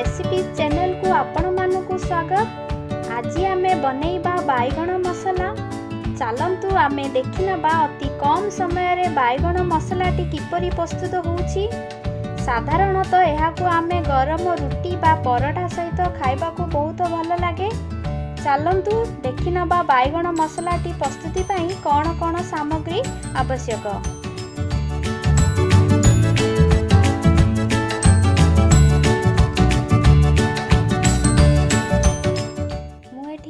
Recipe channel को आपण मानकु स्वागत। आज आमे बनैबा बाइगण मसला। चलंतु आमे देखिनबा अति कम समय रे बाइगण मसलाटी किपरि प्रस्तुत होउछि। साधारणतः एहाकु आमे गरम रुटी बा परोठा सहित खाइबाकू बहुत भल लागे। चलंतु देखिनबा बाइगण मसलाटी प्रस्तुति पई कोन कोन सामग्री आवश्यक।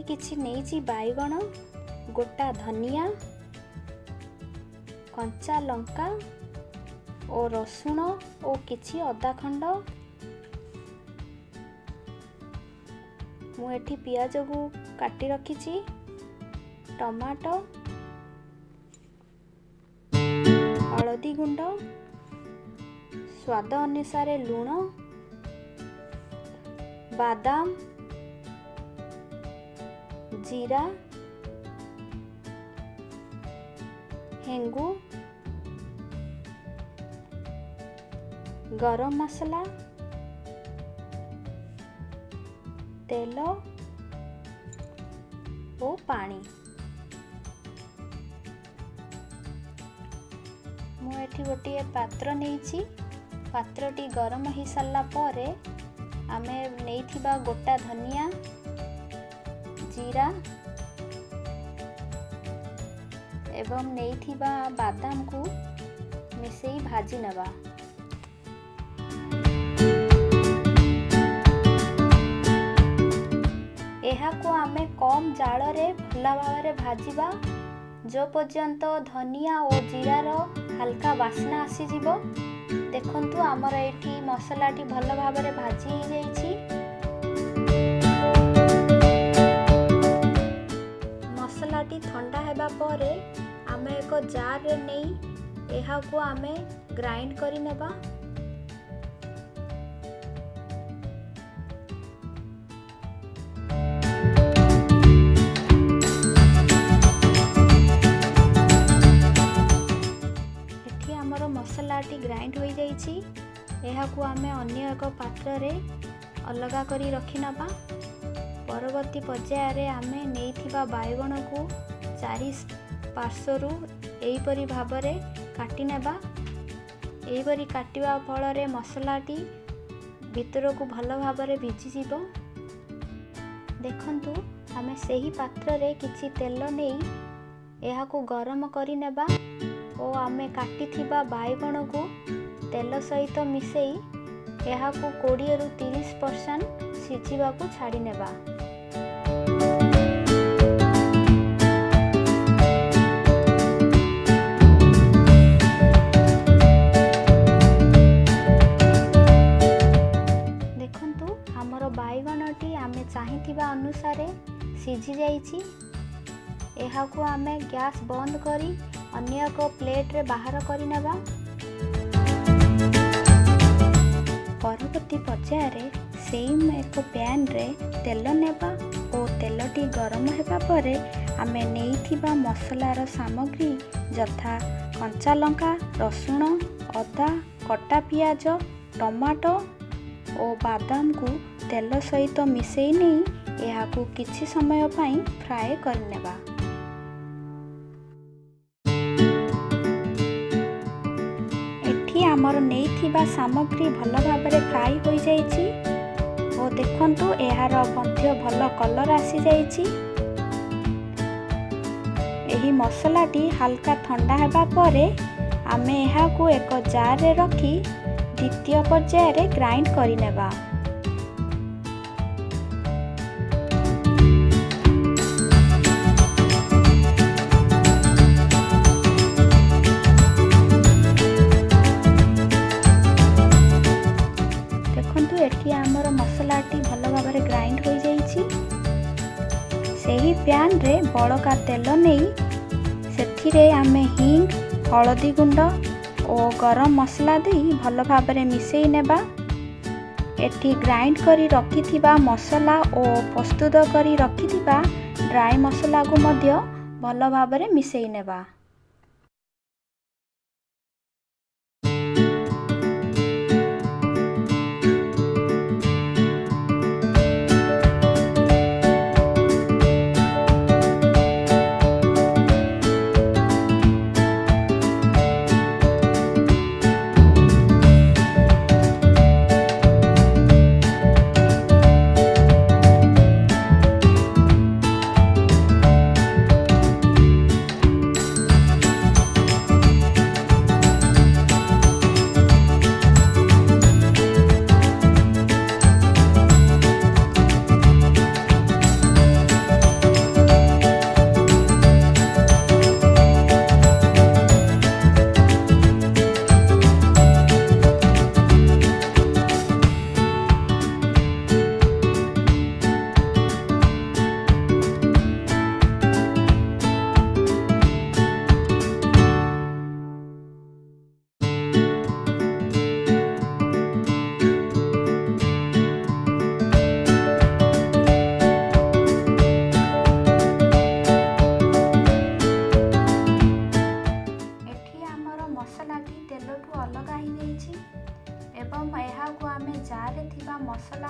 किछि नेइछि बाइगण, गोटा धनिया, कंचा लंका और रसुण और किछि अदा खंड। मु एठी पियाज को काटी रखिछि, टमाटो, हळदी गुंड, स्वाद अनुसार लूण, बादाम, जीरा, हेंगू, गरम मसला, तेल और पानी। मु एठी गोटे पात्र नेइछि। पात्रटी गरम हो सारा पर आमे नेइथिबा गोटा धनिया, जीरा एवं नेइथिबा बादाम को मिसेई भाजी नबा। एहाको आमे कम जाल रे भला भाव भाजिबा जो पर्यंत धनिया और जीरार हल्का वासना आसी जिवो। देखंतु आमर एठी मसलाटी भल भाव भाजी हो जाइछि। मसलाटी ठंडा हेबा परे आमे एक जार रे नहीं एहाको आमे ग्राइंड करि नेबा। एठी हमर मसलाटी ग्राइंड हो जाइछि। एहाको आमे अन्य एक पात्र रे अलगा करी रखि नेबा। परवर्ती पर्याय रे आमे नेइथिबा बाइगण को चारि पार्श्वरु एहीपरि भाबरे काटी नेबा। एहीपरि काटिबा फल रे मसलाटी भितर को भल भाबरे भिजी जिवो। देखंतु आमे सेही पात्र रे किछि तेल नेई एहाको गरम करि नेबा ओ आमे काटिथिबा बाइगण को तेल सहित मिसेई एहाको 20 रु 30% सिझिबाकू छाड़ी नेबा। देखंतु हमर बाइगणटी आमे चाहिथिबा अनुसारे सिझी जाइछि। एहाको आमे गैस बंद करी अन्य एक प्लेट रे बाहर करि नेबा। परवर्ती पर्याय रे सेम एक पैन रे तेल नेबा और तेलटी गरम हेबा परे आमे नेइथिबा मसलार सामग्री यथा कंचा लंका, रसुण, अदा, कटा पियाज, टमाटो और बादाम को तेल सहित मिसेई नहीं एहाकू किछि समय पई फ्राए कर नेबा। एठी हमर नेइथिबा सामग्री भल भाबरे फ्राई हो जाइछि और देखंतु एहार मध्य भल कलर आसी जाइछि। एही मसलाटी हल्का ठंडा हेबा परे आमे एहाकू एक जार रे रखी द्वितीय पर्याय रे ग्राइंड करि नेबा। देखंतु एठी हमर मसलाटी भल भाबरे ग्राइंड हो जाइछि। सेही पैन रे बड़का तेल नेई सेथिरे आमे हिंग, हळदी गुंड और गरम मसला दे भल भाबरे मिसेई नेबा। एठी ग्राइंड करी रखिथिबा मसला और प्रस्तुत करी रखिथिबा ड्राई मसला को मध्य भल भाबरे मिसेई नेबा।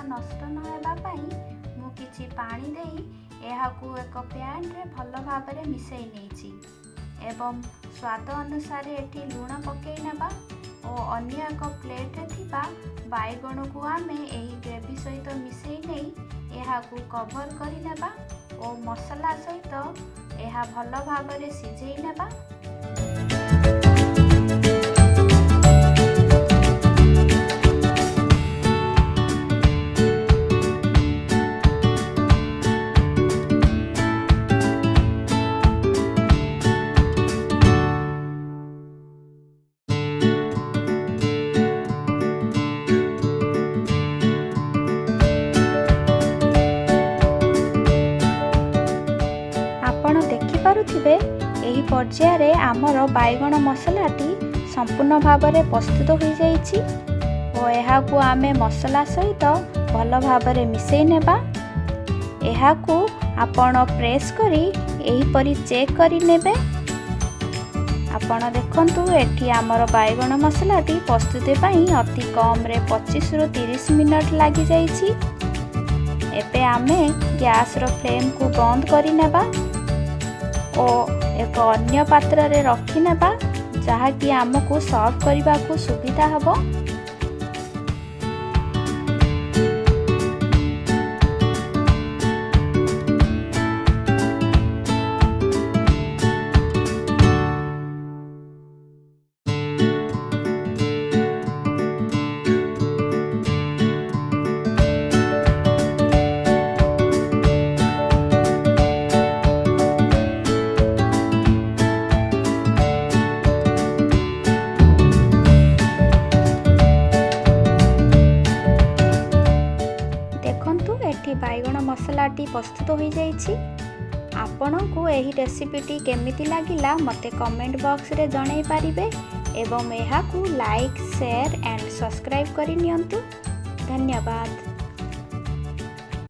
नष्ट न हेबा पई मु किछि पानी देई एहाकू एक पैन रे भल भाव में मिसई नेछि एवं स्वाद अनुसार एठी लूण पकई नेबा और अन्य एक प्लेट रे थिबा बाइगण को आमे एही ग्रेवी सहित मिसई नहीं एहाकू कवर करि नेबा और मसला सहित एहा भल भाव में सिझेई नेबा। आपण देखि पारुथिबे एही पर्याय रे आमर बाइगण मसलाटी संपूर्ण भाव में प्रस्तुत हो जाइछि और एहाकू आमे मसला सहित भल भाव में मिसई नेबा। एहाकू आपण प्रेस करी एही परी चेक करी नेबे। आपण देखंतु एठी आमर बाइगण मसलाटी प्रस्तुति पई अति कम रे 25 रु 30 मिनट लागि जाइछि। एबे आमे गैस रो फ्लेम को बंद करी नेबा और एक अन्य पात्र रे रखी नेबा जहा कि हमको सर्व करबा को सुविधा हबो। एठी बाइगण मसलाटी प्रस्तुत हो जाइछि। आपनकु एही रेसिपीटी केमिति लागिला मते कमेंट बॉक्स रे जणाई पारिबे एवं एहाकू लाइक शेयर एंड सब्सक्राइब करि नियंतु। धन्यवाद।